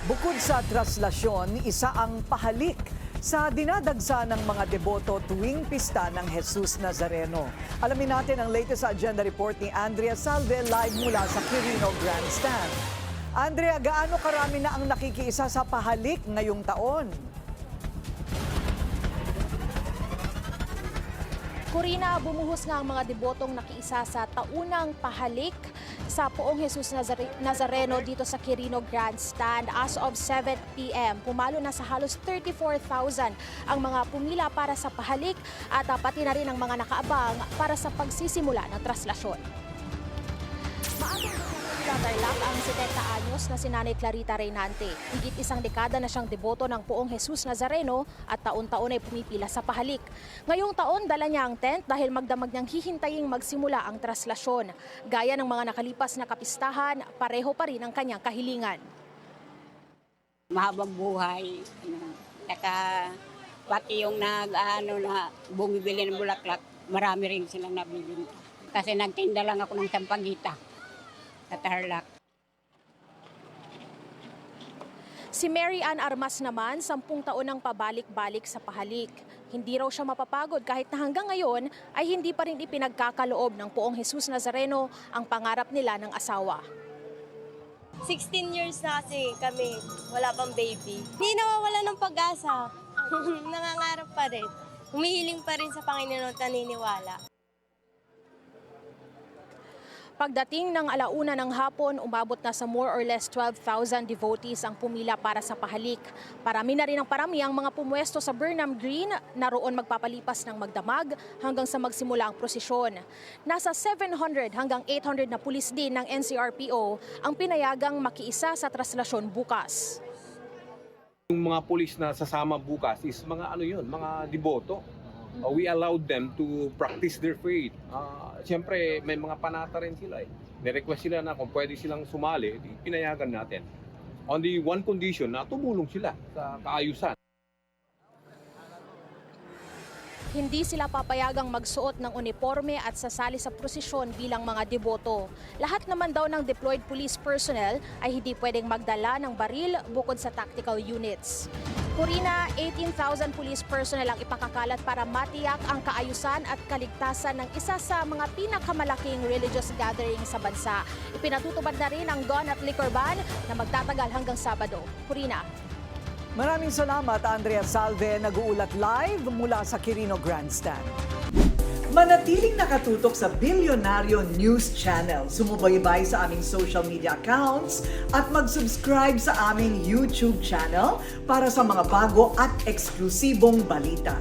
Bukod sa traslasyon, isa ang pahalik sa dinadagsa ng mga deboto tuwing pista ng Jesus Nazareno. Alamin natin ang latest sa agenda report ni Andrea Salve live mula sa Quirino Grandstand. Andrea, gaano karami na ang nakikiisa sa pahalik ngayong taon? Corina, bumuhos nga ang mga debotong nakiisa sa taunang pahalik sa Poong Jesus Nazareno dito sa Quirino Grandstand. As of 7 p.m., pumalo na sa halos 34,000 ang mga pumila para sa pahalik at pati na rin ang mga nakaabang para sa pagsisimula ng traslasyon. Maagang Tarlac ang 70 anyos na si Nanay Clarita Reynante. Higit isang dekada na siyang deboto ng Poong Jesus Nazareno at taon-taon ay pumipila sa pahalik. Ngayong taon, dala niya ang tent dahil magdamag niyang hihintaying magsimula ang traslasyon. Gaya ng mga nakalipas na kapistahan, pareho pa rin ang kanyang kahilingan. Mahabang buhay, pati yung na bumibili ng bulaklak, marami rin silang nabibinta. Kasi nagtinda lang ako ng sampagita sa Tarlac. Si Mary Ann Armas naman, 10 taon nang pabalik-balik sa pahalik. Hindi raw siya mapapagod kahit na hanggang ngayon ay hindi pa rin ipinagkakaloob ng Poong Jesus Nazareno ang pangarap nila ng asawa. 16 years na kasi kami, wala pang baby. Hindi nawawala ng pag-asa. Nangangarap pa rin. Humihiling pa rin sa Panginoon at naniniwala. Pagdating ng alauna ng hapon, umabot na sa more or less 12,000 devotees ang pumila para sa pahalik. Parami na rin ang parami ang mga pumwesto sa Burnham Green, naroon magpapalipas ng magdamag hanggang sa magsimula ang prosesyon. Nasa 700 hanggang 800 na pulis din ng NCRPO ang pinayagang makiisa sa traslasyon bukas. Yung mga pulis na sasama bukas is mga mga deboto. We allowed them to practice their faith. Siyempre, may mga panata rin sila. Nirequest sila na kung pwede silang sumali, pinayagan natin. On the one condition na tumulong sila sa kaayusan. Hindi sila papayagang magsuot ng uniforme at sasali sa prosesyon bilang mga deboto. Lahat naman daw ng deployed police personnel ay hindi pwedeng magdala ng baril bukod sa tactical units. Corina, 18,000 police personnel ang ipakakalat para matiyak ang kaayusan at kaligtasan ng isa sa mga pinakamalaking religious gathering sa bansa. Ipinatutupad na rin ang gun at liquor ban na magtatagal hanggang Sabado. Corina. Maraming salamat, Andrea Salve, nag-uulat live mula sa Quirino Grandstand. Manatiling nakatutok sa Bilyonaryo News Channel. Sumubaybay sa aming social media accounts at mag-subscribe sa aming YouTube channel para sa mga bago at eksklusibong balita.